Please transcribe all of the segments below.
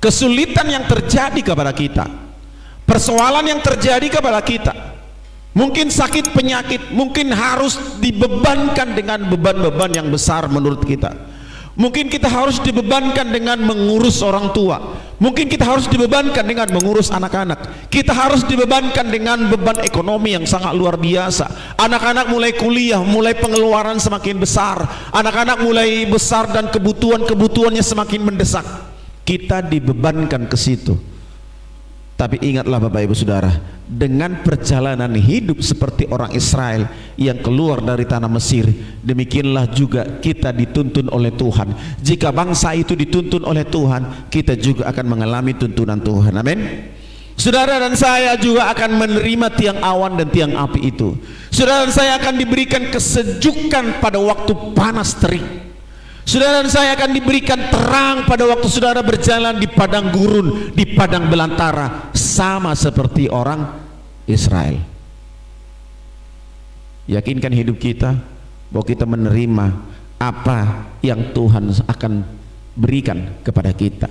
kesulitan yang terjadi kepada kita, persoalan yang terjadi kepada kita, mungkin sakit penyakit, mungkin harus dibebankan dengan beban-beban yang besar menurut kita. Mungkin kita harus dibebankan dengan mengurus orang tua, mungkin kita harus dibebankan dengan mengurus anak-anak, kita harus dibebankan dengan beban ekonomi yang sangat luar biasa. Anak-anak mulai kuliah, mulai pengeluaran semakin besar, anak-anak mulai besar dan kebutuhannya semakin mendesak. Kita dibebankan ke situ. Tapi ingatlah Bapak Ibu Saudara, dengan perjalanan hidup seperti orang Israel yang keluar dari tanah Mesir, demikianlah juga kita dituntun oleh Tuhan. Jika bangsa itu dituntun oleh Tuhan, kita juga akan mengalami tuntunan Tuhan. Amin. Saudara dan saya juga akan menerima tiang awan dan tiang api itu. Saudara dan saya akan diberikan kesejukan pada waktu panas terik. Saudara dan saya akan diberikan terang pada waktu saudara berjalan di padang gurun, di padang belantara, sama seperti orang Israel. Yakinkan hidup kita bahwa kita menerima apa yang Tuhan akan berikan kepada kita.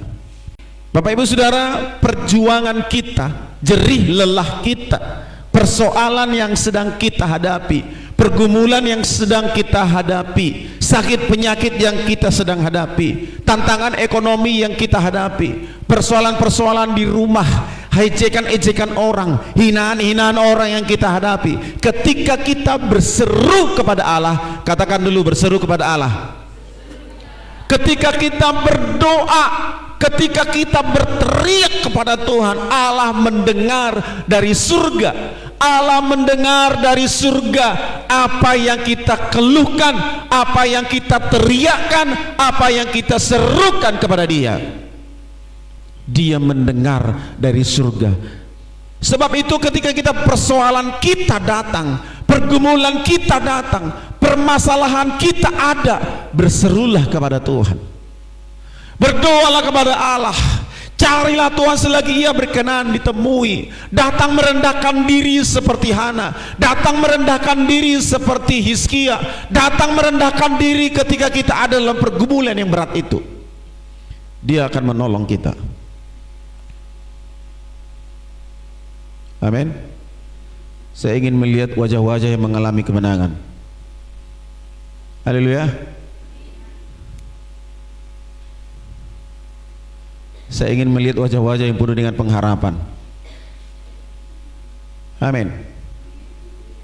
Bapak Ibu Saudara, perjuangan kita, jerih lelah kita, persoalan yang sedang kita hadapi, pergumulan yang sedang kita hadapi, sakit penyakit yang kita sedang hadapi, tantangan ekonomi yang kita hadapi, persoalan-persoalan di rumah, ejekan-ejekan orang, hinaan-hinaan orang yang kita hadapi. Ketika kita berseru kepada Allah, katakan dulu, berseru kepada Allah. Ketika kita berdoa, ketika kita berteriak kepada Tuhan, Allah mendengar dari surga. Allah mendengar dari surga apa yang kita keluhkan, apa yang kita teriakkan, apa yang kita serukan kepada Dia. Dia mendengar dari surga. Sebab itu ketika kita persoalan kita datang, pergumulan kita datang, permasalahan kita ada, berserulah kepada Tuhan, berdoalah kepada Allah. Carilah Tuhan selagi Ia berkenan ditemui. Datang merendahkan diri seperti Hana, datang merendahkan diri seperti Hizkia, datang merendahkan diri ketika kita ada dalam pergumulan yang berat itu. Dia akan menolong kita. Amin. Saya ingin melihat wajah-wajah yang mengalami kemenangan. Haleluya. Saya ingin melihat wajah-wajah yang penuh dengan pengharapan. Amin.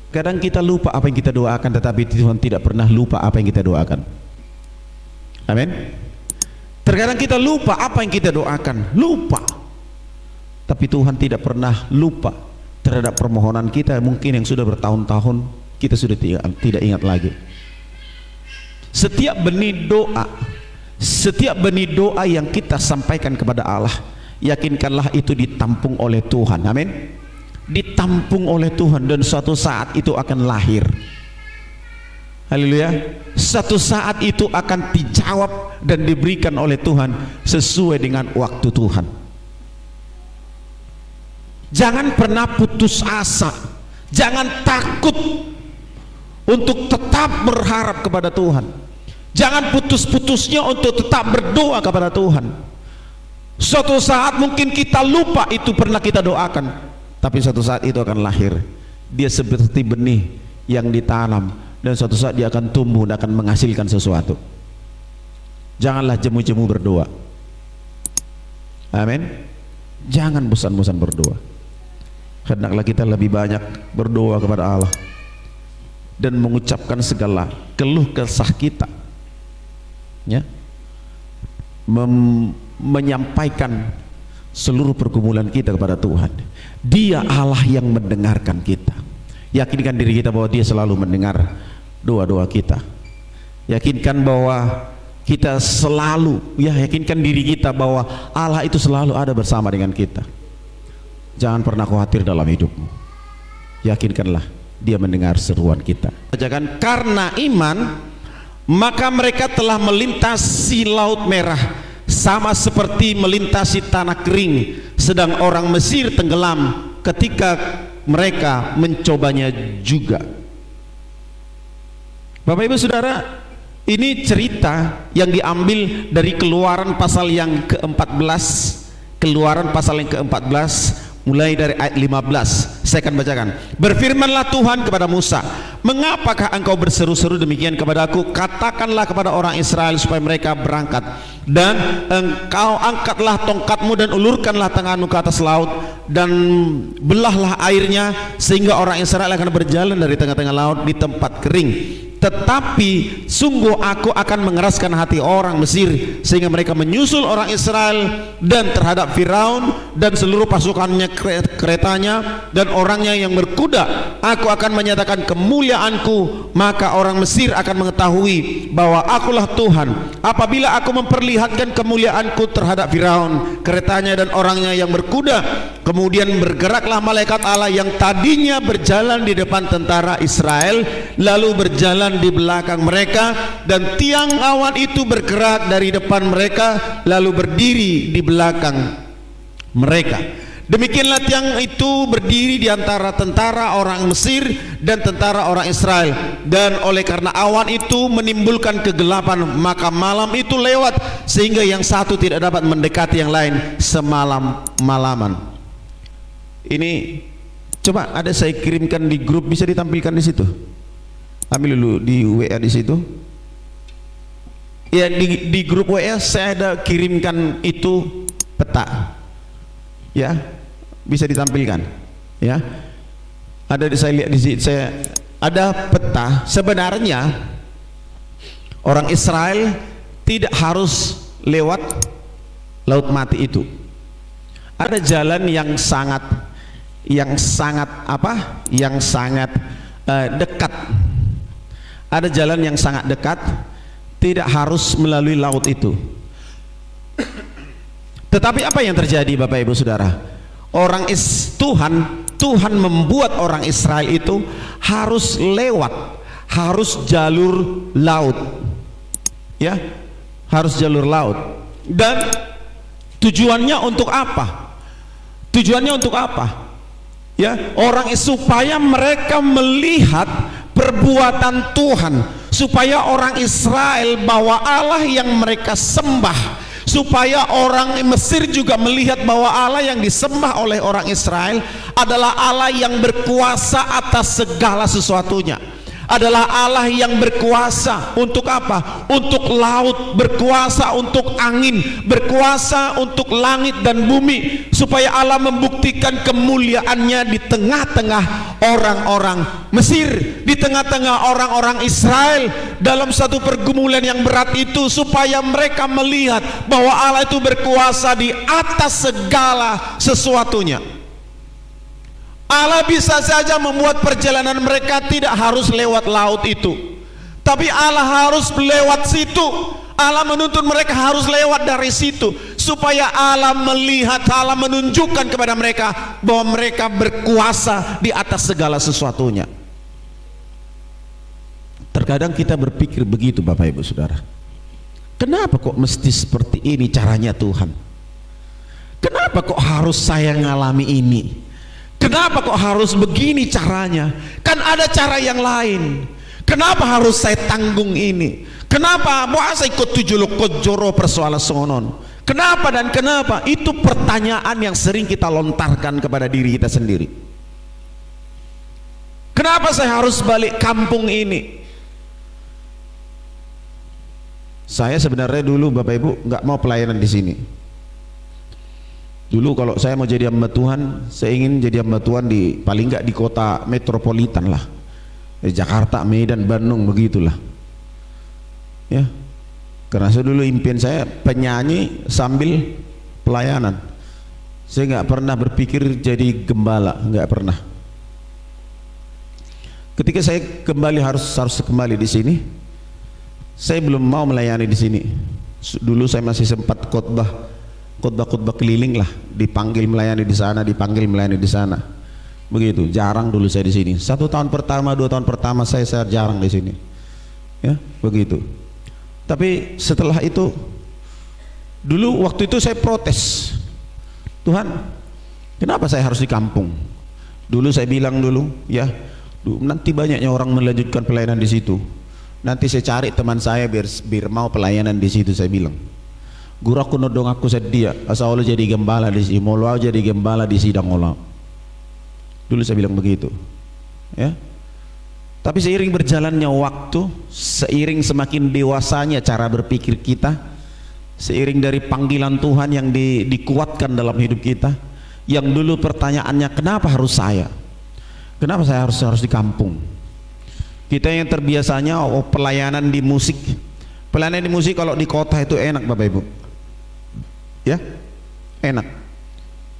Kadang kita lupa apa yang kita doakan, tetapi Tuhan tidak pernah lupa apa yang kita doakan. Amin. Terkadang kita lupa apa yang kita doakan, lupa. Tapi Tuhan tidak pernah lupa terhadap permohonan kita, mungkin yang sudah bertahun-tahun kita sudah tidak ingat lagi. Setiap benih doa yang kita sampaikan kepada Allah, yakinkanlah itu ditampung oleh Tuhan. Amin. Ditampung oleh Tuhan, dan suatu saat itu akan lahir. Haleluya. Suatu saat itu akan dijawab dan diberikan oleh Tuhan sesuai dengan waktu Tuhan. Jangan pernah putus asa, jangan takut untuk tetap berharap kepada Tuhan. Jangan putus-putusnya untuk tetap berdoa kepada Tuhan. Suatu saat mungkin kita lupa itu pernah kita doakan, tapi suatu saat itu akan lahir. Dia seperti benih yang ditanam, dan suatu saat dia akan tumbuh dan akan menghasilkan sesuatu. Janganlah jemu-jemu berdoa. Amin. Jangan bosan-bosan berdoa. Hendaklah kita lebih banyak berdoa kepada Allah dan mengucapkan segala keluh kesah kita, ya, menyampaikan seluruh pergumulan kita kepada Tuhan. Dia Allah yang mendengarkan kita. Yakinkan diri kita bahwa Dia selalu mendengar doa-doa kita. Yakinkan bahwa kita selalu, yakinkan diri kita bahwa Allah itu selalu ada bersama dengan kita. Jangan pernah khawatir dalam hidupmu. Yakinkanlah Dia mendengar seruan kita. Jangan karena iman maka mereka telah melintasi laut merah, sama seperti melintasi tanah kering, sedang orang Mesir tenggelam ketika mereka mencobanya juga. Bapak Ibu Saudara, ini cerita yang diambil dari Keluaran pasal yang ke-14 Keluaran pasal yang ke-14 mulai dari ayat 15. Saya akan bacakan. Berfirmanlah Tuhan kepada Musa, mengapakah engkau berseru-seru demikian kepadaku? Katakanlah kepada orang Israel supaya mereka berangkat, dan engkau angkatlah tongkatmu dan ulurkanlah tanganmu ke atas laut, dan belahlah airnya, sehingga orang Israel akan berjalan dari tengah-tengah laut di tempat kering. Tetapi sungguh aku akan mengeraskan hati orang Mesir, sehingga mereka menyusul orang Israel, dan terhadap Firaun dan seluruh pasukannya, keretanya dan orangnya yang berkuda aku akan menyatakan kemuliaanku. Maka orang Mesir akan mengetahui bahwa akulah Tuhan apabila aku memperlihatkan kemuliaanku terhadap Firaun, keretanya dan orangnya yang berkuda. Kemudian bergeraklah malaikat Allah yang tadinya berjalan di depan tentara Israel, lalu berjalan di belakang mereka, dan tiang awan itu bergerak dari depan mereka lalu berdiri di belakang mereka. Demikianlah tiang itu berdiri di antara tentara orang Mesir dan tentara orang Israel. Dan oleh karena awan itu menimbulkan kegelapan, maka malam itu lewat sehingga yang satu tidak dapat mendekati yang lain semalam-malaman. Ini coba ada saya kirimkan di grup, bisa ditampilkan di situ. Ambil dulu di WA di situ. Ya, di grup WA saya ada kirimkan itu peta. Ya, bisa ditampilkan. Ya, ada saya lihat di sini, saya ada peta. Sebenarnya orang Israel tidak harus lewat laut mati itu. Ada jalan yang sangat dekat. Ada jalan yang sangat dekat, tidak harus melalui laut itu. Tetapi apa yang terjadi Bapak Ibu Saudara? Tuhan membuat orang Israel itu harus lewat, harus jalur laut. Ya, harus jalur laut. Dan tujuannya untuk apa? Tujuannya untuk apa? Ya, supaya mereka melihat perbuatan Tuhan, supaya orang Israel bahwa Allah yang mereka sembah, supaya orang Mesir juga melihat bahwa Allah yang disembah oleh orang Israel adalah Allah yang berkuasa atas segala sesuatunya, adalah Allah yang berkuasa untuk apa? Untuk laut, berkuasa untuk angin, berkuasa untuk langit dan bumi, supaya Allah membuktikan kemuliaannya di tengah-tengah orang-orang Mesir, di tengah-tengah orang-orang Israel dalam satu pergumulan yang berat itu, supaya mereka melihat bahwa Allah itu berkuasa di atas segala sesuatunya. Allah bisa saja membuat perjalanan mereka tidak harus lewat laut itu, tapi Allah harus lewat situ. Allah menuntut mereka harus lewat dari situ, supaya Allah melihat, Allah menunjukkan kepada mereka bahwa mereka berkuasa di atas segala sesuatunya. Terkadang kita berpikir begitu Bapak Ibu Saudara, kenapa kok mesti seperti ini caranya Tuhan? Kenapa kok harus saya ngalami ini? Kenapa kok harus begini caranya? Kan ada cara yang lain. Kenapa harus saya tanggung ini? Kenapa saya ikut tujuluk kojoro persoalan sonon? Kenapa dan kenapa? Itu pertanyaan yang sering kita lontarkan kepada diri kita sendiri. Kenapa saya harus balik kampung ini? Saya sebenarnya dulu Bapak Ibu nggak mau pelayanan di sini. Dulu kalau saya mau jadi hamba Tuhan, saya ingin jadi hamba Tuhan di paling nggak di kota metropolitan lah, di Jakarta, Medan, Bandung, begitulah. Ya, karena saya dulu impian saya penyanyi sambil pelayanan. Saya nggak pernah berpikir jadi gembala, nggak pernah. Ketika saya harus kembali di sini, saya belum mau melayani di sini. Dulu saya masih sempat khotbah keliling lah, dipanggil melayani di sana, dipanggil melayani di sana, begitu. Jarang dulu saya di sini. 1 tahun pertama, 2 tahun pertama saya jarang di sini, ya begitu. Tapi setelah itu, dulu waktu itu saya protes, Tuhan, kenapa saya harus di kampung? Dulu saya bilang ya, nanti banyaknya orang melanjutkan pelayanan di situ. Nanti saya cari teman saya biar mau pelayanan di situ, saya bilang. Guru aku nodong aku sedia, asal Allah jadi gembala di sini, mau jadi gembala di sidang Allah. Dulu saya bilang begitu, ya. Tapi seiring berjalannya waktu, seiring semakin dewasanya cara berpikir kita, seiring dari panggilan Tuhan yang dikuatkan dalam hidup kita, yang dulu pertanyaannya kenapa harus saya? Kenapa saya harus di kampung? Kita yang terbiasanya pelayanan di musik. Pelayanan di musik kalau di kota itu enak Bapak Ibu. Ya? Enak.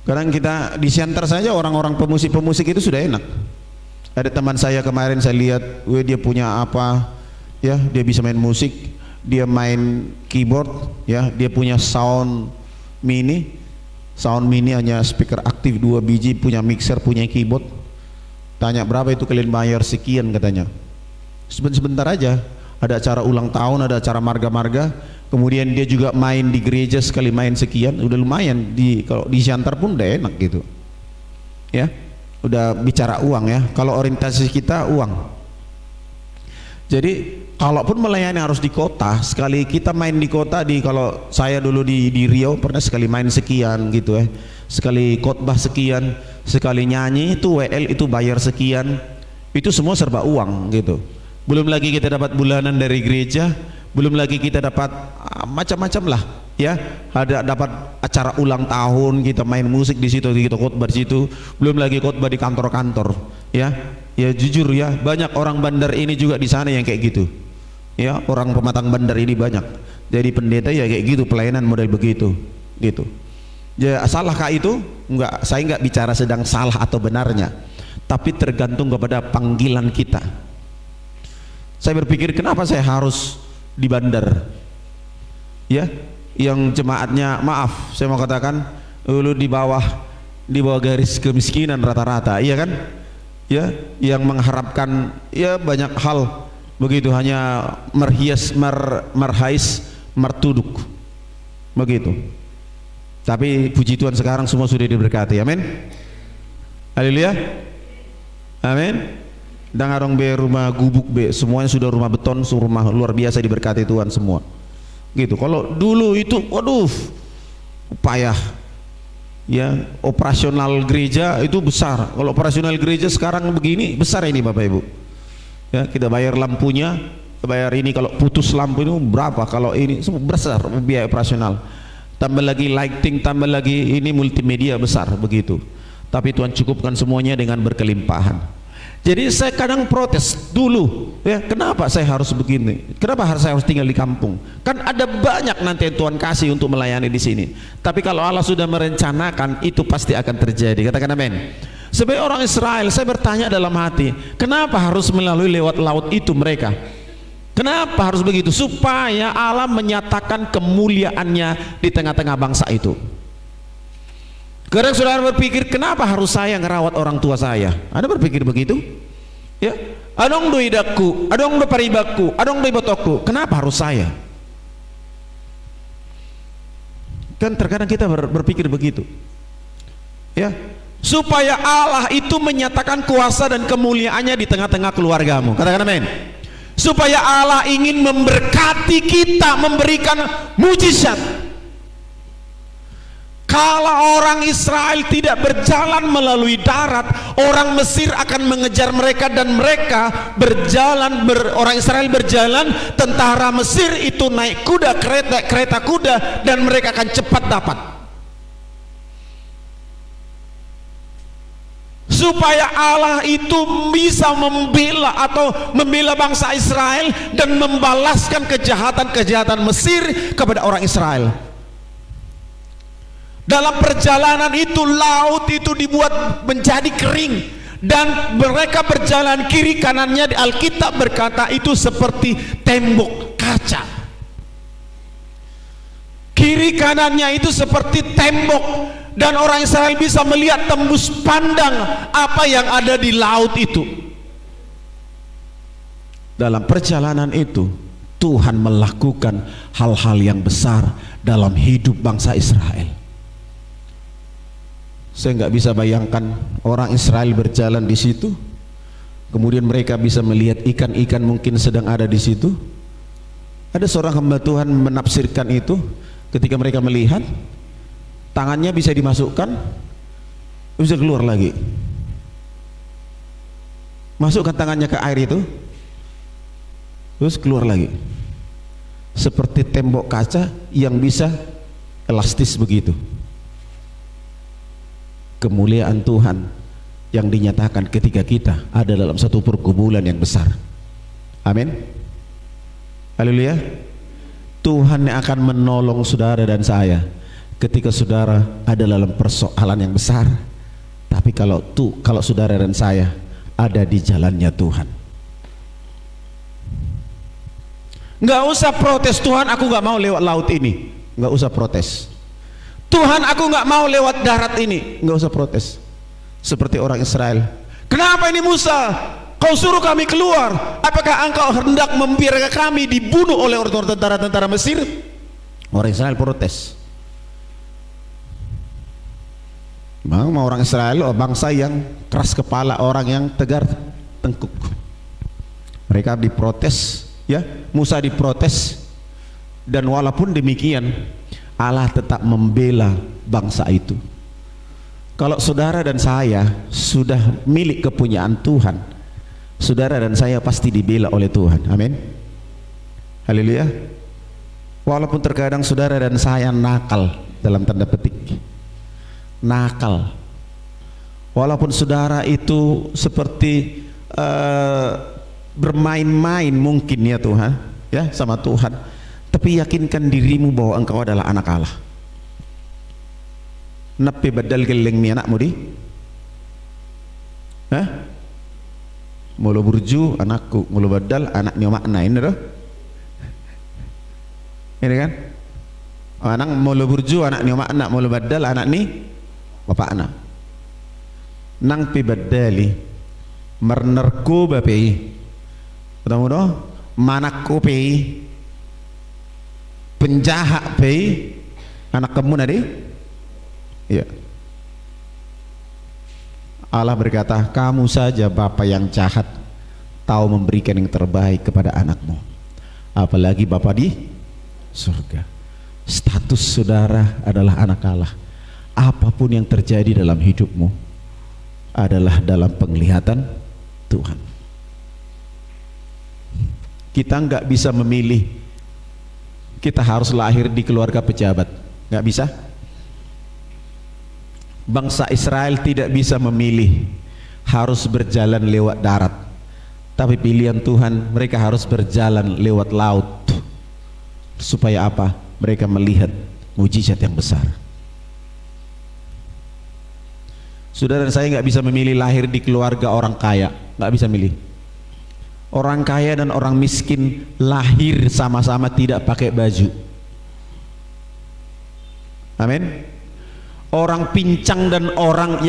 Kadang kita di Siantar saja orang-orang pemusik itu sudah enak. Ada teman saya kemarin saya lihat, dia punya apa? Ya, dia bisa main musik, dia main keyboard, ya, dia punya sound mini hanya speaker aktif 2 biji, punya mixer, punya keyboard. Tanya berapa itu kalian bayar, sekian katanya. Sebentar aja, ada acara ulang tahun, ada acara marga-marga, kemudian dia juga main di gereja sekali main sekian, udah lumayan. Kalau di Siantar pun udah enak gitu, ya, udah bicara uang ya. Kalau orientasi kita uang. Jadi kalaupun melayani harus di kota, sekali kita main di kota, kalau saya dulu di Riau pernah sekali main sekian gitu ya, sekali khotbah sekian, sekali nyanyi itu WL itu bayar sekian, itu semua serba uang gitu. Belum lagi kita dapat bulanan dari gereja, belum lagi kita dapat macam-macam lah ya, ada dapat acara ulang tahun, kita main musik di situ, kita khotbah di situ, belum lagi khotbah di kantor-kantor ya. Ya jujur ya, banyak orang bandar ini juga di sana yang kayak gitu ya, orang pematang bandar ini banyak jadi pendeta ya kayak gitu, pelayanan model begitu gitu. Ya salahkah itu? Enggak, saya enggak bicara sedang salah atau benarnya, tapi tergantung kepada panggilan kita. Saya berpikir kenapa saya harus di bandar ya, yang jemaatnya, maaf saya mau katakan, dulu di bawah garis kemiskinan rata-rata, iya kan ya, yang mengharapkan ya banyak hal begitu, hanya merhais mertuduk begitu. Tapi puji Tuhan sekarang semua sudah diberkati, amin, haleluya, amin. Dan orang be rumah gubuk be, semuanya sudah rumah beton, rumah luar biasa diberkati Tuhan semua gitu. Kalau dulu itu waduh payah ya, operasional gereja itu besar. Kalau operasional gereja sekarang begini besar ini Bapak Ibu ya, kita bayar lampunya, bayar ini, kalau putus lampu itu berapa, kalau ini semua besar biaya operasional, tambah lagi lighting, tambah lagi ini multimedia besar begitu. Tapi Tuhan cukupkan semuanya dengan berkelimpahan. Jadi saya kadang protes dulu ya, kenapa saya harus begini, kenapa saya harus tinggal di kampung, kan ada banyak nanti yang Tuhan kasih untuk melayani di sini. Tapi kalau Allah sudah merencanakan, itu pasti akan terjadi, katakan amin. Sebagai orang Israel, saya bertanya dalam hati, kenapa harus melalui lewat laut itu mereka? Kenapa harus begitu? Supaya Allah menyatakan kemuliaannya di tengah-tengah bangsa itu. Kadang saudara berpikir, kenapa harus saya ngerawat orang tua saya? Anda berpikir begitu? Ya, adong do idaku, adong do paribaku, adong do ibotoku. Kenapa harus saya? Kan terkadang kita berpikir begitu. Ya, supaya Allah itu menyatakan kuasa dan kemuliaannya di tengah-tengah keluargamu. Katakan amin. Supaya Allah ingin memberkati kita, memberikan mujizat. Kalau orang Israel tidak berjalan melalui darat, orang Mesir akan mengejar mereka, dan mereka berjalan, orang Israel berjalan, tentara Mesir itu naik kuda, kereta kuda, dan mereka akan cepat dapat. Supaya Allah itu bisa membela bangsa Israel dan membalaskan kejahatan Mesir kepada orang Israel. Dalam perjalanan itu laut itu dibuat menjadi kering, dan mereka berjalan kiri kanannya, di Alkitab berkata itu seperti tembok kaca. Kiri kanannya itu seperti tembok, dan orang Israel bisa melihat tembus pandang apa yang ada di laut itu. Dalam perjalanan itu Tuhan melakukan hal-hal yang besar dalam hidup bangsa Israel. Saya nggak bisa bayangkan orang Israel berjalan di situ, kemudian mereka bisa melihat ikan-ikan mungkin sedang ada di situ. Ada seorang hamba Tuhan menafsirkan itu, ketika mereka melihat tangannya bisa dimasukkan, bisa keluar lagi. Masukkan tangannya ke air itu, terus keluar lagi, seperti tembok kaca yang bisa elastis begitu. Kemuliaan Tuhan yang dinyatakan ketika kita ada dalam satu pergumulan yang besar. Amin. Haleluya. Tuhan yang akan menolong saudara dan saya ketika saudara ada dalam persoalan yang besar. Tapi kalau saudara dan saya ada di jalannya Tuhan, nggak usah protes, Tuhan aku nggak mau lewat laut ini, nggak usah protes. Tuhan aku nggak mau lewat darat ini, nggak usah protes. Seperti orang Israel, kenapa ini Musa, kau suruh kami keluar, apakah engkau hendak membiarkan kami dibunuh oleh tentara-tentara Mesir? Orang Israel protes. Memang orang Israel bangsa yang keras kepala, orang yang tegar tengkuk. Mereka diprotes, ya, Musa diprotes, dan walaupun demikian Allah tetap membela bangsa itu. Kalau saudara dan saya sudah milik kepunyaan Tuhan, saudara dan saya pasti dibela oleh Tuhan. Amin. Haleluya. Walaupun terkadang saudara dan saya nakal, dalam tanda petik nakal, walaupun saudara itu seperti bermain-main mungkin ya Tuhan, ya, sama Tuhan, tapi yakinkan dirimu bahwa engkau adalah anak Allah. Napi badal geleng mi anakmu di? Hah? Mulu burju anakku, mulu badal anaknya makna ini doh. Ini kan? Anak mulu burju anaknya makna, mulu badal anak ni bapak anak. Nang pi badali mernerku bapai. Ketemu doh? Manakku pi penjahat pi anak kamu nadi. Ya. Allah berkata, kamu saja Bapa yang jahat tahu memberikan yang terbaik kepada anakmu, apalagi Bapa di surga. Status saudara adalah anak Allah. Apapun yang terjadi dalam hidupmu adalah dalam penglihatan Tuhan. Kita nggak bisa memilih kita harus lahir di keluarga pejabat, nggak bisa. Bangsa Israel tidak bisa memilih harus berjalan lewat darat, tapi pilihan Tuhan mereka harus berjalan lewat laut. Supaya apa? Mereka melihat mujizat yang besar. Saudara dan saya nggak bisa memilih lahir di keluarga orang kaya, nggak bisa milih. Orang kaya dan orang miskin lahir sama-sama tidak pakai baju. Amin. Orang pincang dan orang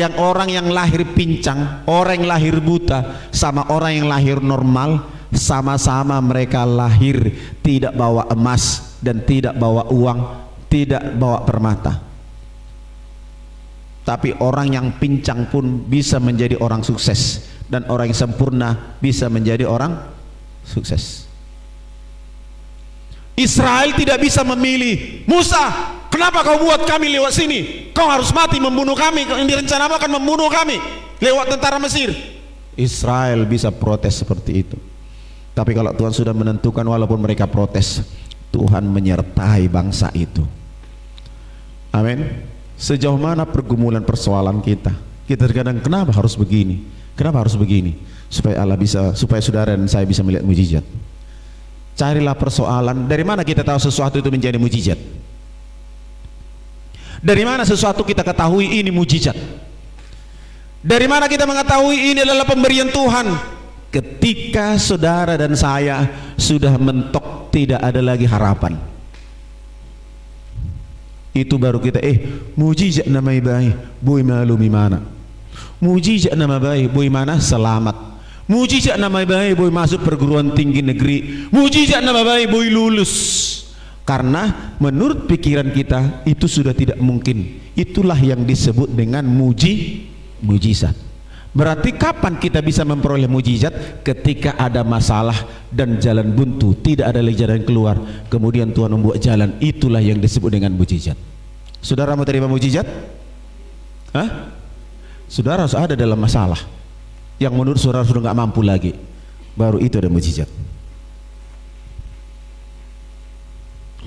yang lahir pincang, orang yang lahir buta sama orang yang lahir normal, sama-sama mereka lahir tidak bawa emas dan tidak bawa uang, tidak bawa permata. Tapi orang yang pincang pun bisa menjadi orang sukses, dan orang yang sempurna bisa menjadi orang sukses. Israel tidak bisa memilih, Musa, kenapa kau buat kami lewat sini? Kau harus mati membunuh kami, yang direncanakan akan membunuh kami lewat tentara Mesir. Israel bisa protes seperti itu. Tapi kalau Tuhan sudah menentukan, walaupun mereka protes, Tuhan menyertai bangsa itu. Amin. Sejauh mana pergumulan persoalan kita? Kita terkadang kenapa harus begini? Kenapa harus begini? Supaya saudara dan saya bisa melihat mujizat. Carilah persoalan. Dari mana kita tahu sesuatu itu menjadi mujizat? Dari mana sesuatu kita ketahui ini mujizat? Dari mana kita mengetahui ini adalah pemberian Tuhan? Ketika saudara dan saya sudah mentok, tidak ada lagi harapan. Itu baru kita mujizat nama baik, boy malumi mana? Mujizat nama baik, boy mana? Selamat. Mujizat nama baik, boy masuk perguruan tinggi negeri. Mujizat nama baik, boy lulus. Karena menurut pikiran kita itu sudah tidak mungkin. Itulah yang disebut dengan mujizat. Berarti kapan kita bisa memperoleh mujizat? Ketika ada masalah dan jalan buntu, tidak ada lagi jalan keluar. Kemudian Tuhan membuat jalan, itulah yang disebut dengan mujizat. Saudara mau terima mujizat? Hah? Saudara harus ada dalam masalah yang menurut saudara sudah nggak mampu lagi, baru itu ada mujizat.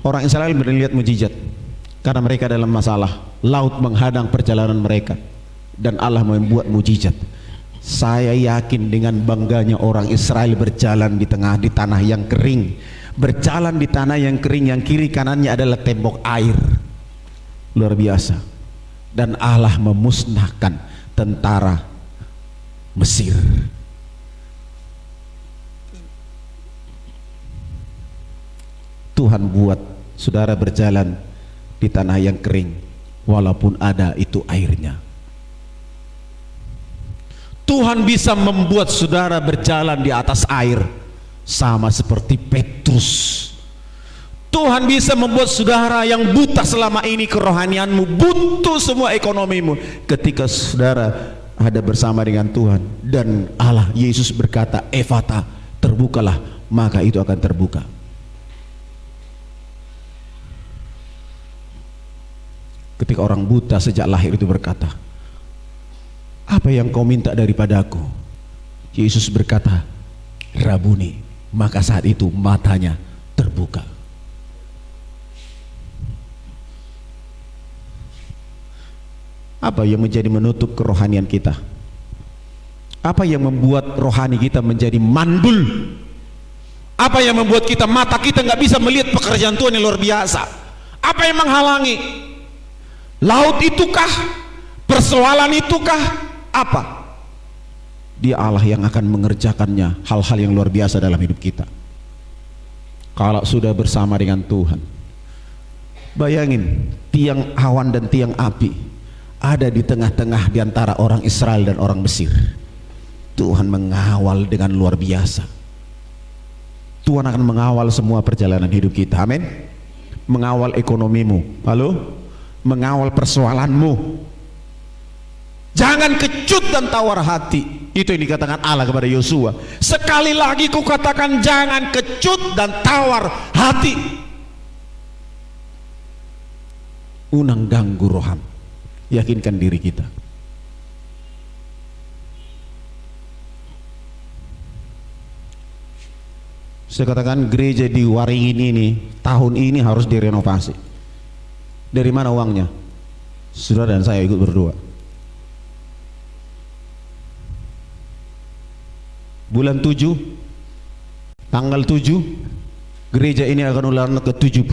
Orang Israel melihat mujizat karena mereka dalam masalah, laut menghadang perjalanan mereka dan Allah membuat mujizat. Saya yakin dengan bangganya orang Israel berjalan di tanah yang kering, berjalan di tanah yang kering, yang kiri kanannya adalah tembok air, luar biasa. Dan Allah memusnahkan tentara Mesir. Tuhan buat saudara berjalan di tanah yang kering walaupun ada itu airnya. Tuhan bisa membuat saudara berjalan di atas air sama seperti Petrus. Tuhan bisa membuat saudara yang buta selama ini kerohanianmu, buntu semua ekonomimu, ketika saudara ada bersama dengan Tuhan dan Allah, Yesus berkata, Efata, terbukalah, maka itu akan terbuka. Ketika orang buta sejak lahir itu berkata, apa yang kau minta daripadaku? Yesus berkata, Rabuni, maka saat itu matanya terbuka. Apa yang menjadi menutup kerohanian kita? Apa yang membuat rohani kita menjadi mandul? Apa yang membuat kita, mata kita nggak bisa melihat pekerjaan Tuhan yang luar biasa? Apa yang menghalangi? Laut itukah? Persoalan itukah? Apa? Dia Allah yang akan mengerjakannya, hal-hal yang luar biasa dalam hidup kita kalau sudah bersama dengan Tuhan. Bayangin tiang awan dan tiang api ada di tengah-tengah di antara orang Israel dan orang Mesir. Tuhan mengawal dengan luar biasa. Tuhan akan mengawal semua perjalanan hidup kita. Amin. Mengawal ekonomimu, halo, mengawal persoalanmu. Jangan kecut dan tawar hati. Itu yang dikatakan Allah kepada Yosua. Sekali lagi ku katakan, jangan kecut dan tawar hati. Unang ganggu roham. Yakinkan diri kita. Saya katakan gereja di Waringin ini tahun ini harus direnovasi. Dari mana uangnya? Saudara dan saya ikut berdoa. Bulan 7 tanggal 7 gereja ini akan ulang ke 70.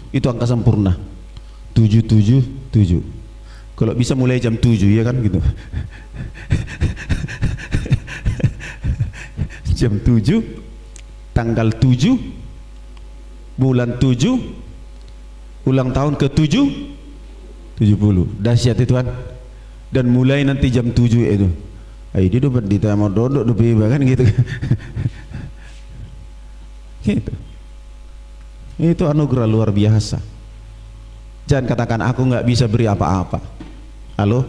Itu angka sempurna. 777. Kalau bisa mulai jam 7 ya kan gitu. Jam 7 tanggal 7 bulan 7 ulang tahun ke 70. Dahsyat itu kan. Dan mulai nanti jam 7 itu. Ayo dia dapat ditanya dodok lebih bahkan gitu. Gitu. Itu anugerah luar biasa. Jangan katakan aku nggak bisa beri apa-apa. Halo?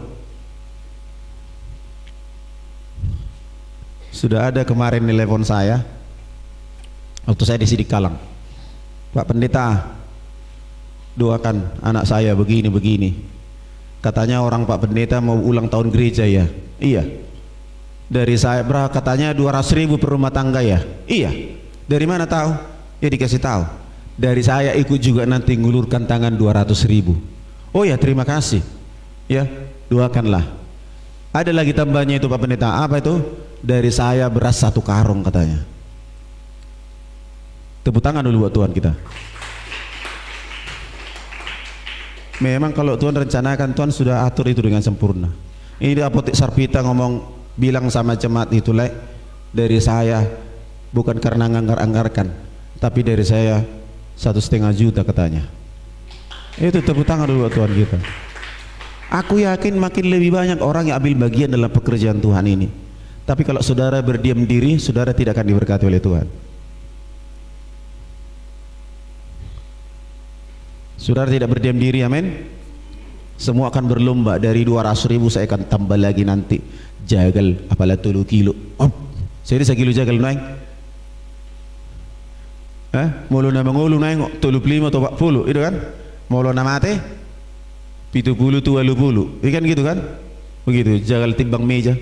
Sudah ada kemarin telepon saya waktu saya di Sidik Kalang. Pak Pendeta, doakan anak saya begini. Katanya orang Pak Pendeta mau ulang tahun gereja ya. Iya. Dari saya berapa? Katanya 200.000 per rumah tangga ya. Iya. Dari mana tahu? Ya dikasih tahu. Dari saya ikut juga nanti ngulurkan tangan 200.000. Oh ya, terima kasih. Ya, doakanlah. Ada lagi tambahnya itu Pak Pendeta. Apa itu? Dari saya beras 1 karung katanya. Tepuk tangan dulu buat Tuhan kita. Memang kalau Tuhan rencanakan, Tuhan sudah atur itu dengan sempurna. Ini Apotek Sarpita ngomong, bilang sama jemaat itu, Le, dari saya bukan karena nganggar-anggarkan, tapi dari saya 1,5 juta katanya. Itu tepuk tangan dulu buat Tuhan kita. Aku yakin makin lebih banyak orang yang ambil bagian dalam pekerjaan Tuhan ini. Tapi kalau saudara berdiam diri, saudara tidak akan diberkati oleh Tuhan. Saudara tidak berdiam diri, amin. Semua akan berlomba. Dari 200.000 saya akan tambah lagi nanti. Jagal apalah 3 kilo. Saya 1 kilo jagal naik. Mulu na mangulu nengok 35 atau 40 itu kan, mulu na mate 70 tu 80 ikan gitu kan, begitu jagal timbang meja,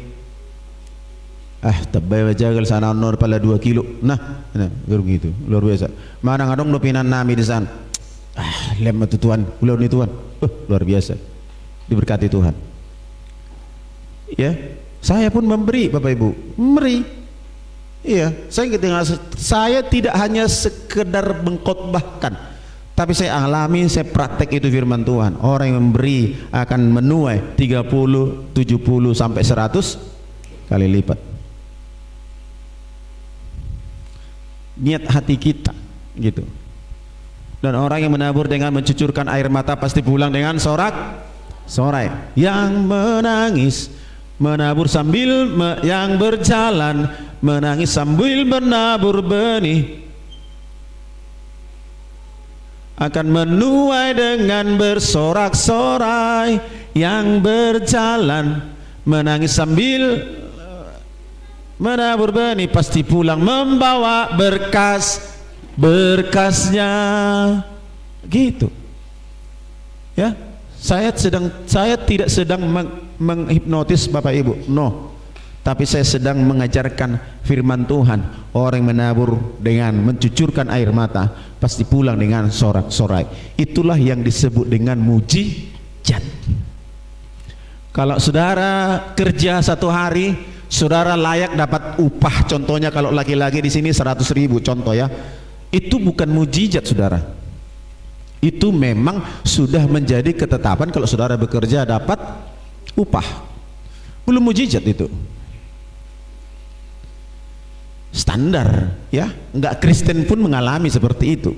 tabay jagal sana nor pala 2 kilo, nah begitu luar biasa. Mana ngadong no pinan nami di sana, lemah tu Tuhan, ular ni Tuhan, luar biasa, diberkati Tuhan. Ya, saya pun memberi Bapak Ibu, memberi. Iya, saya tidak hanya sekedar mengkhotbahkan, tapi saya alami, saya praktek itu firman Tuhan. Orang yang memberi akan menuai 30, 70 sampai 100 kali lipat. Niat hati kita gitu. Dan orang yang menabur dengan mencucurkan air mata pasti pulang dengan sorak-sorai. Yang menangis menabur sambil yang berjalan menangis sambil menabur benih akan menuai dengan bersorak-sorai. Yang berjalan menangis sambil menabur benih pasti pulang membawa berkasnya gitu ya. Saya tidak sedang menghipnotis Bapak Ibu, no, tapi saya sedang mengajarkan firman Tuhan. Orang yang menabur dengan mencucurkan air mata pasti pulang dengan sorak-sorai. Itulah yang disebut dengan mujizat. Kalau saudara kerja 1 hari, saudara layak dapat upah. Contohnya kalau laki-laki di sini 100.000 contoh ya, itu bukan mujizat saudara. Itu memang sudah menjadi ketetapan kalau saudara bekerja dapat upah, belum mujizat itu. Standar ya, enggak Kristen pun mengalami seperti itu.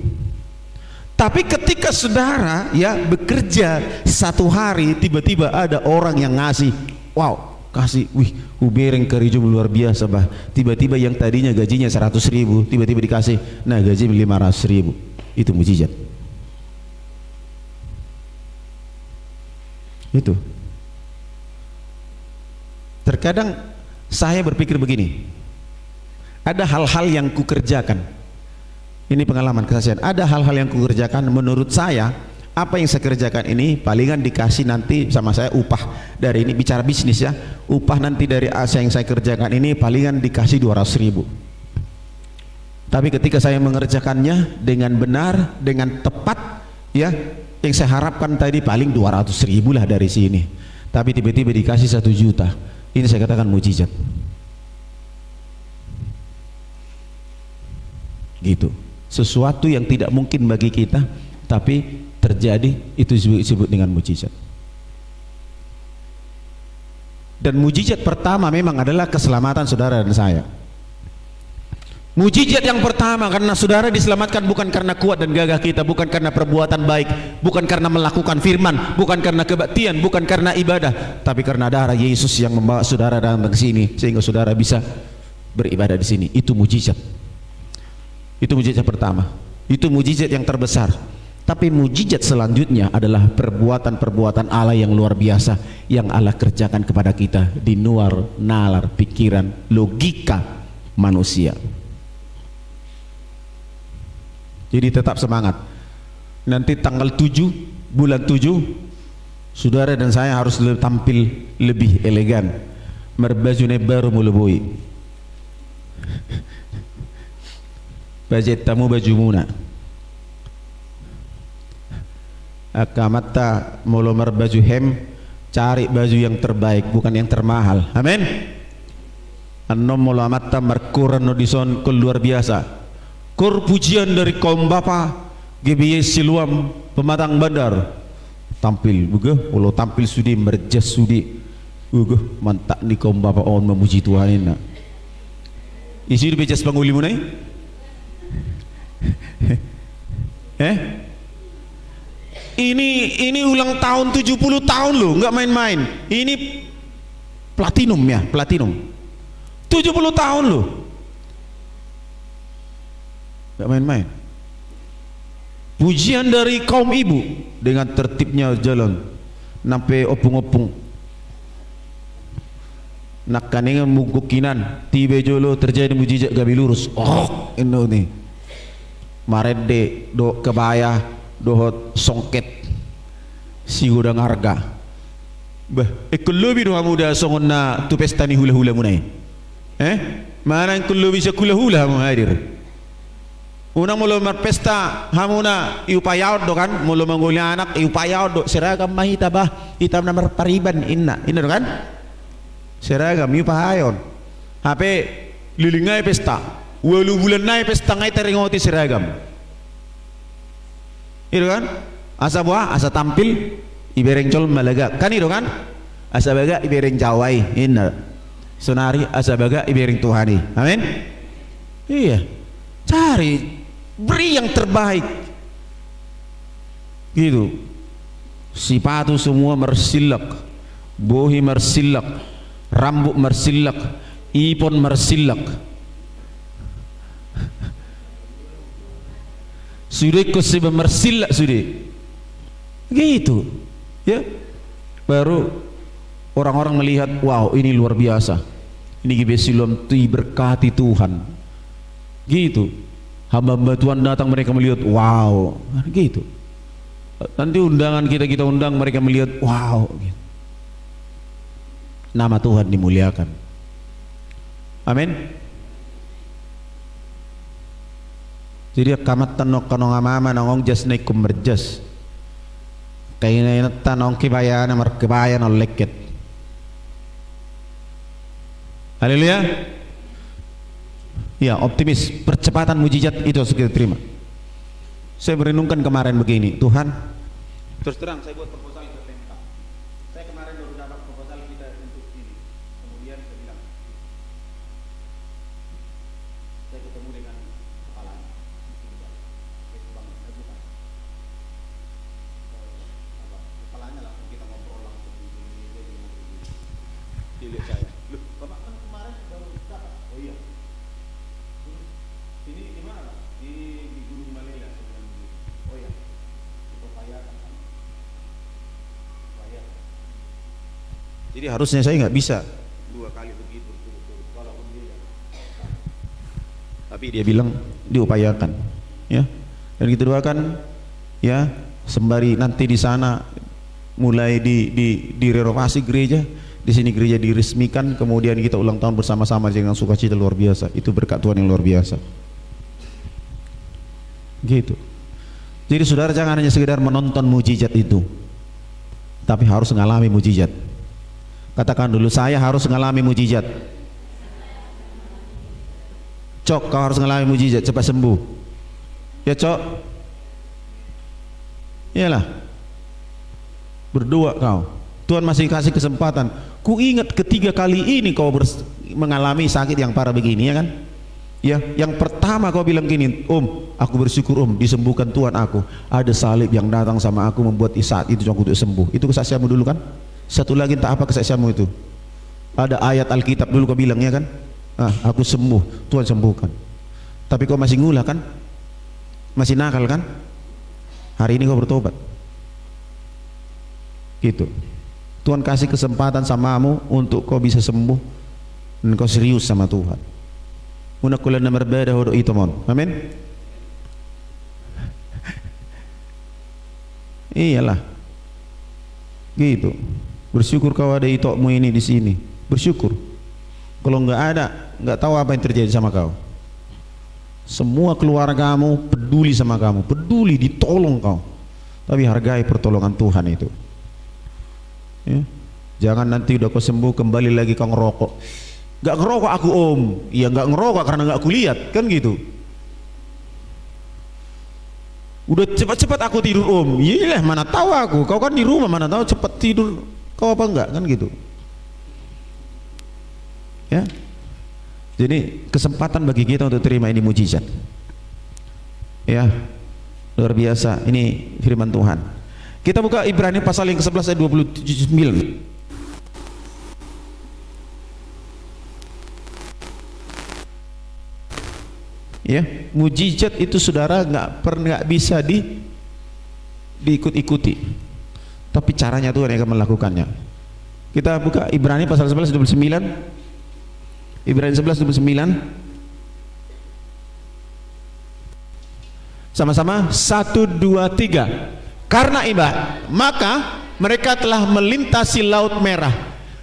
Tapi ketika saudara ya bekerja 1 hari, tiba-tiba ada orang yang ngasih, wow, kasih, wih, ubereng kerijum luar biasa bah. Tiba-tiba yang tadinya gajinya 100.000, tiba-tiba dikasih, nah gaji 500.000, itu mujizat. Itu. Terkadang saya berpikir begini, ada hal-hal yang kukerjakan, ini pengalaman kesaksian, ada hal-hal yang kukerjakan menurut saya, apa yang saya kerjakan ini palingan dikasih nanti sama saya upah dari ini, bicara bisnis ya, upah nanti dari yang saya kerjakan ini palingan dikasih 200.000. Tapi ketika saya mengerjakannya dengan benar, dengan tepat ya, yang saya harapkan tadi paling 200.000 lah dari sini, tapi tiba-tiba dikasih 1 juta. Ini saya katakan mujizat gitu. Sesuatu yang tidak mungkin bagi kita tapi terjadi, itu disebut dengan mujizat. Dan mujizat pertama memang adalah keselamatan saudara dan saya. Mujizat yang pertama karena saudara diselamatkan bukan karena kuat dan gagah kita, bukan karena perbuatan baik, bukan karena melakukan firman, bukan karena kebaktian, bukan karena ibadah, tapi karena darah Yesus yang membawa saudara datang ke sini sehingga saudara bisa beribadah di sini. Itu mujizat. Itu mujizat pertama. Itu mujizat yang terbesar. Tapi mujizat selanjutnya adalah perbuatan-perbuatan Allah yang luar biasa yang Allah kerjakan kepada kita di luar nalar pikiran, logika manusia. Jadi tetap semangat. Nanti tanggal 7 bulan 7 saudara dan saya harus tampil lebih elegan. Merbajune baru mulubui. Bajet tamu baju muna. Akamata mulu merbaju hem, cari baju yang terbaik bukan yang termahal. Amin. Anom mulu amata merkuran nodison luar biasa. Kur pujian dari kaum bapa GBY Siluam Pematang Bandar tampil buga, walau tampil sudi merjas sudi buga, mantak ni kaum bapa on memuji Tuhan ini. Isi di bejas panguli munai ini ulang tahun 70 tahun loh, nggak main-main. Ini platinum ya, platinum 70 tahun loh, nggak main-main. Pujian dari kaum ibu dengan tertibnya jalan sampai opung-opung nak kaningan mugukinan tiba jolo terjadi mujizat gabi lurus. Oh ini nih marede do kebaya dohot songket si gudang harga bah ekolobi do hamuda songon na tu pesta ni hula-hula munai mana ekolobi sa hula-hula mo hadir unang mulo marpesta hamuna iupayao do kan mulo manguli anak iupayao do seragam mahita bah hitam na marpariban inna do kan seragam iupahayon hape lilingay pesta walu bulan na pesta ngay teringoti seragam itu kan asa buah asa tampil ibereng col malaga kan itu kan asa baga ibereng jawai inna sonari asa baga ibereng tuhani amin iya cari beri yang terbaik gitu sepatu semua mersilak bohi mersilak rambut mersilak ipon mersilak sudah kesiba mersilak sudah gitu ya baru orang-orang melihat wow ini luar biasa ini gibesilom tu berkati Tuhan gitu hamba-hamba Tuhan datang mereka melihat wow gitu nanti undangan kita undang mereka melihat wow gitu. Nama Tuhan dimuliakan amin jadi kamat tanok kanong amama nangong jas naik kumerjas kayaknya tanong kibaya na markibaya no leket haleluya ya optimis percepatan mujizat itu harus kita terima. Saya merenungkan kemarin begini Tuhan terus terang saya buat proposal itu tentang saya kemarin baru dapat proposal kita untuk ini kemudian saya bilang saya ketemu dengan kepalanya kepalanya langsung kita ngobrol langsung dia lihat saya loh bapak kan kemarin baru dapat oh iya ini di mana di Gunung Himalaya oh ya di Papaya kan Papaya jadi harusnya saya nggak bisa 2 kali begitu walaupun dia tapi dia bilang diupayakan ya dan kita doakan ya sembari nanti di sana mulai direnovasi gereja di sini gereja diresmikan kemudian kita ulang tahun bersama-sama dengan sukacita luar biasa itu berkat Tuhan yang luar biasa gitu jadi saudara jangan hanya sekedar menonton mujizat itu tapi harus mengalami mujizat katakan dulu saya harus mengalami mujizat Cok kau harus mengalami mujizat cepat sembuh ya Cok iyalah berdoa kau Tuhan masih kasih kesempatan ku ingat ketiga kali ini kau mengalami sakit yang parah begini ya kan ya yang pertama kau bilang gini aku bersyukur disembuhkan Tuhan aku ada salib yang datang sama aku membuat saat itu aku untuk sembuh itu kesaksianmu dulu kan satu lagi entah apa kesaksianmu itu ada ayat Alkitab dulu kau bilang ya kan aku sembuh Tuhan sembuhkan tapi kau masih ngulah kan masih nakal kan hari ini kau bertobat gitu Tuhan kasih kesempatan samamu untuk kau bisa sembuh dan kau serius sama Tuhan unakulan na berbeda hodo itu mon amin iyalah gitu bersyukur kau ada itokmu ini di sini bersyukur kalau nggak tahu apa yang terjadi sama kau semua keluargamu peduli sama kamu peduli ditolong kau tapi hargai pertolongan Tuhan itu ya. Jangan nanti udah kau sembuh kembali lagi kau ngerokok gak ngerokok aku ya gak ngerokok karena gak aku lihat kan gitu udah cepat-cepat aku tidur iyalah mana tahu aku kau kan di rumah mana tahu cepat tidur kau apa enggak kan gitu ya jadi kesempatan bagi kita untuk terima ini mujizat ya luar biasa ini firman Tuhan kita buka Ibrani pasal yang ke-11 ayat 29 ya mujizat itu saudara nggak bisa diikut-ikuti tapi caranya Tuhan yang akan melakukannya kita buka Ibrani pasal 11 29 Ibrani 11 29 Sama-sama, 1, 2, 3. Karena iman, maka mereka telah melintasi laut merah,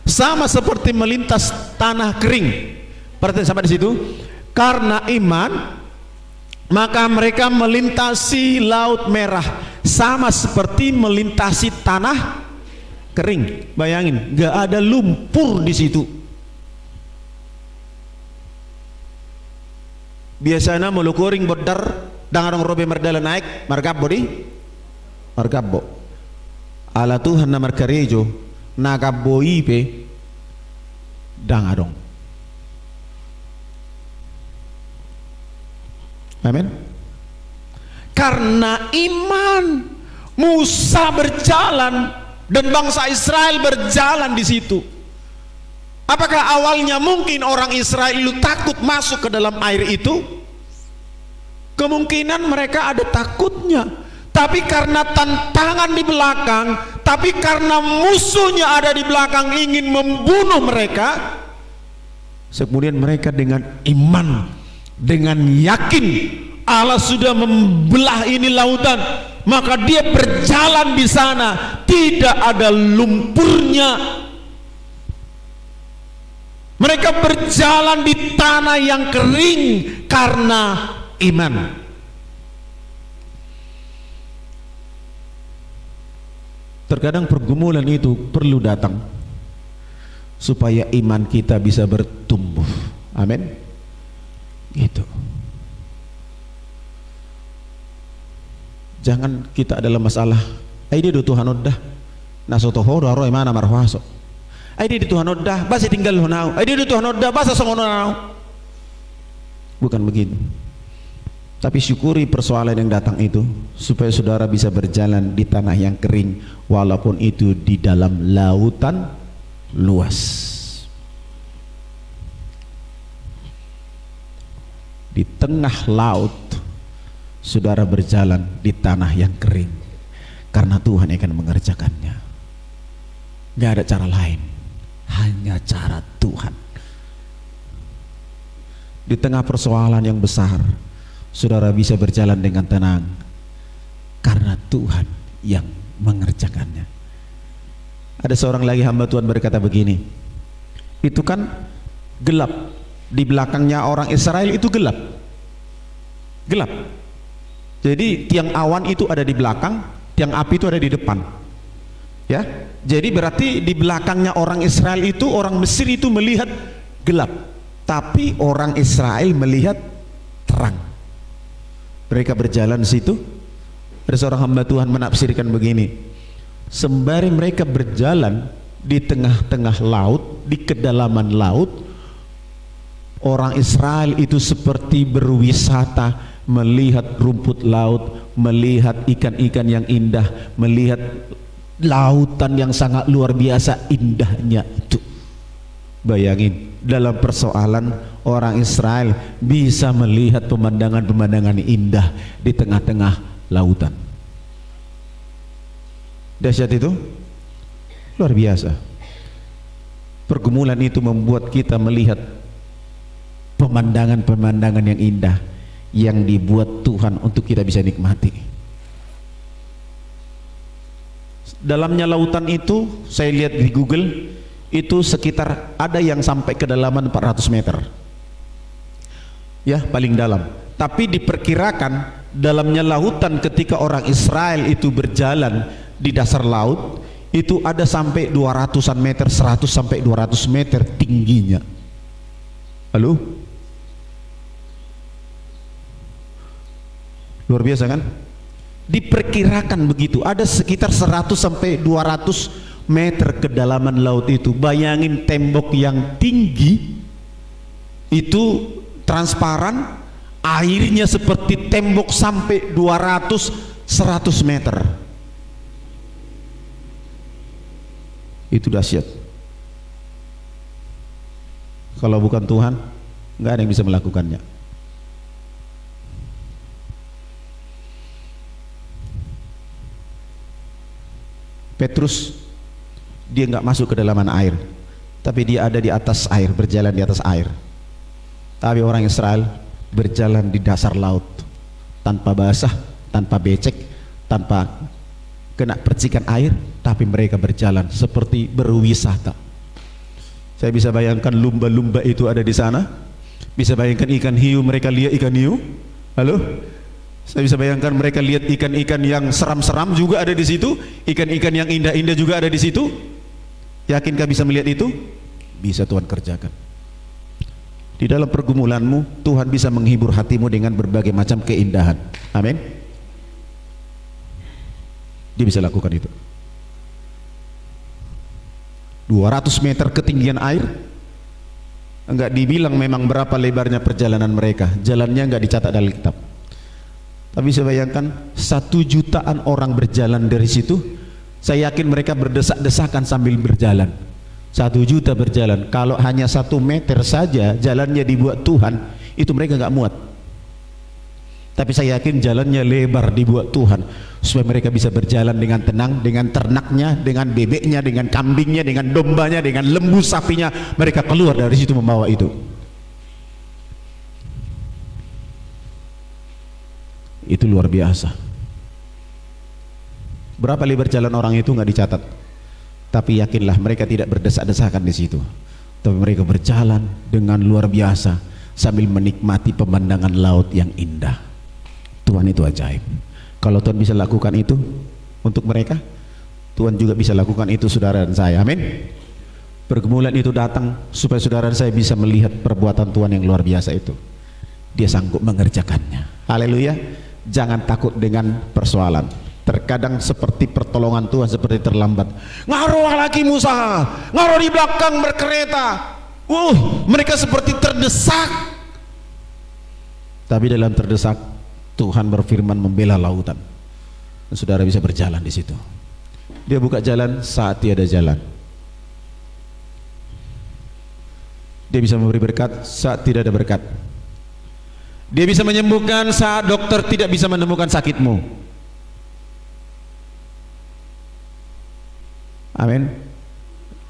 sama seperti melintas tanah kering. Perhatikan sampai di situ. Karena iman, maka mereka melintasi laut merah, sama seperti melintasi tanah kering. Bayangin, gak ada lumpur di situ. Biasanya melukuring bodar dangarong robe merdala naik margabbo di margabbo ala Tuhan na markarejo nagabbo ipe dangarong. Amin. Karena iman Musa berjalan dan bangsa Israel berjalan di situ. Apakah awalnya mungkin orang Israel itu takut masuk ke dalam air itu? Kemungkinan mereka ada takutnya, tapi karena tantangan di belakang, tapi karena musuhnya ada di belakang ingin membunuh mereka, kemudian mereka dengan iman, dengan yakin Allah sudah membelah ini lautan, maka dia berjalan di sana, tidak ada lumpurnya. Mereka berjalan di tanah yang kering karena iman. Terkadang pergumulan itu perlu datang supaya iman kita bisa bertumbuh. Amin. Gitu. Jangan kita adalah masalah ai dia do Tuhan oddah nasotoho do aro mana marhaso. Ai dia di Tuhan oddah basa tinggal honau. Ai dia di Tuhan oddah basa songono nau. Bukan begitu. Tapi syukuri persoalan yang datang itu supaya saudara bisa berjalan di tanah yang kering walaupun itu di dalam lautan luas. Di tengah laut saudara berjalan di tanah yang kering karena Tuhan akan mengerjakannya. Gak ada cara lain, hanya cara Tuhan. Di tengah persoalan yang besar saudara bisa berjalan dengan tenang karena Tuhan yang mengerjakannya. Ada seorang lagi hamba Tuhan berkata begini, itu kan gelap, di belakangnya orang Israel itu gelap, gelap. Jadi tiang awan itu ada di belakang, tiang api itu ada di depan, ya. Jadi berarti di belakangnya orang Israel itu, orang Mesir itu melihat gelap, tapi orang Israel melihat terang. Mereka berjalan di situ. Ada seorang hamba Tuhan menafsirkan begini, sembari mereka berjalan di tengah-tengah laut, di kedalaman laut, orang Israel itu seperti berwisata, melihat rumput laut, melihat ikan-ikan yang indah, melihat lautan yang sangat luar biasa indahnya itu. Bayangin, dalam persoalan orang Israel bisa melihat pemandangan-pemandangan indah di tengah-tengah lautan. Dahsyat itu, luar biasa. Pergumulan itu membuat kita melihat pemandangan-pemandangan yang indah yang dibuat Tuhan untuk kita bisa nikmati. Dalamnya lautan itu, saya lihat di Google, itu sekitar ada yang sampai kedalaman 400 meter ya, paling dalam. Tapi diperkirakan dalamnya lautan ketika orang Israel itu berjalan di dasar laut itu ada sampai 200-an meter, 100 sampai 200 meter tingginya. Halo? Luar biasa kan? Diperkirakan begitu, ada sekitar 100 sampai 200 meter kedalaman laut itu. Bayangin tembok yang tinggi itu transparan, airnya seperti tembok sampai 200-100 meter. Itu dahsyat. Kalau bukan Tuhan, nggak ada yang bisa melakukannya. Petrus, dia nggak masuk ke dalaman air, tapi dia ada di atas air, berjalan di atas air. Tapi orang Israel berjalan di dasar laut. tanpa basah, tanpa becek, tanpa kena percikan air, tapi mereka berjalan seperti berwisata. Saya bisa bayangkan lumba-lumba itu ada di sana, bisa bayangkan ikan hiu, mereka lihat ikan hiu. Halo? Saya bisa bayangkan mereka lihat ikan-ikan yang seram-seram juga ada di situ, ikan-ikan yang indah-indah juga ada di situ. Yakinkah bisa melihat itu? Bisa Tuhan kerjakan. Di dalam pergumulanmu, Tuhan bisa menghibur hatimu dengan berbagai macam keindahan. Amin. Dia bisa lakukan itu. 200 meter ketinggian air, enggak dibilang memang berapa lebarnya perjalanan mereka, jalannya enggak dicatat dalam kitab. Tapi saya bayangkan 1 jutaan orang berjalan dari situ. Saya yakin mereka berdesak-desakan sambil berjalan. 1 juta berjalan. Kalau hanya 1 meter saja jalannya dibuat Tuhan, itu mereka enggak muat. Tapi saya yakin jalannya lebar dibuat Tuhan supaya mereka bisa berjalan dengan tenang, dengan ternaknya, dengan bebeknya, dengan kambingnya, dengan dombanya, dengan lembu sapinya. Mereka keluar dari situ membawa itu. Itu luar biasa. Berapa lebar jalan orang itu nggak dicatat. Tapi yakinlah mereka tidak berdesak-desakan di situ. Tapi mereka berjalan dengan luar biasa sambil menikmati pemandangan laut yang indah. Tuhan itu ajaib. Kalau Tuhan bisa lakukan itu untuk mereka, Tuhan juga bisa lakukan itu saudara dan saya. Amin. Pergumulan itu datang supaya saudara dan saya bisa melihat perbuatan Tuhan yang luar biasa itu. Dia sanggup mengerjakannya. Haleluya. Jangan takut dengan persoalan. Terkadang seperti pertolongan Tuhan seperti terlambat. Ngaruh lagi Musa, ngaruh di belakang berkereta. Mereka seperti terdesak. Tapi dalam terdesak, Tuhan berfirman membela lautan. Dan saudara bisa berjalan di situ. Dia buka jalan saat tiada jalan. Dia bisa memberi berkat saat tidak ada berkat. Dia bisa menyembuhkan saat dokter tidak bisa menemukan sakitmu. Amin.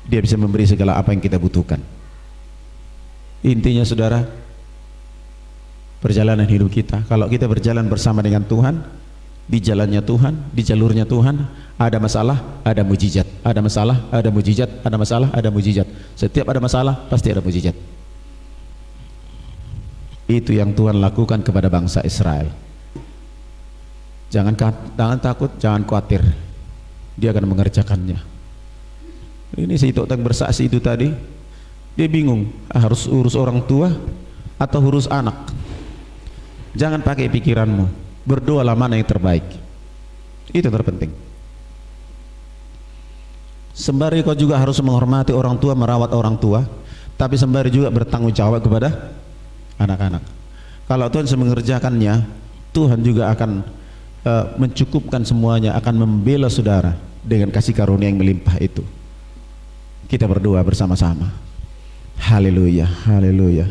Dia bisa memberi segala apa yang kita butuhkan. Intinya saudara, perjalanan hidup kita, kalau kita berjalan bersama dengan Tuhan, di jalannya Tuhan, di jalurnya Tuhan, ada masalah, ada mujizat. Ada masalah, ada mujizat. Ada masalah, ada mujizat. Setiap ada masalah, pasti ada mujizat. Itu yang Tuhan lakukan kepada bangsa Israel. Jangan takut, jangan khawatir. Dia akan mengerjakannya. Ini si Toteng bersaksi itu tadi, dia bingung, harus urus orang tua atau urus anak. Jangan pakai pikiranmu, berdoalah mana yang terbaik. Itu terpenting. Sembari kau juga harus menghormati orang tua, merawat orang tua, tapi sembari juga bertanggung jawab kepada anak-anak. Kalau Tuhan bisa mengerjakannya, Tuhan juga akan mencukupkan semuanya, akan membela saudara dengan kasih karunia yang melimpah itu. Kita berdoa bersama-sama. Haleluya, haleluya.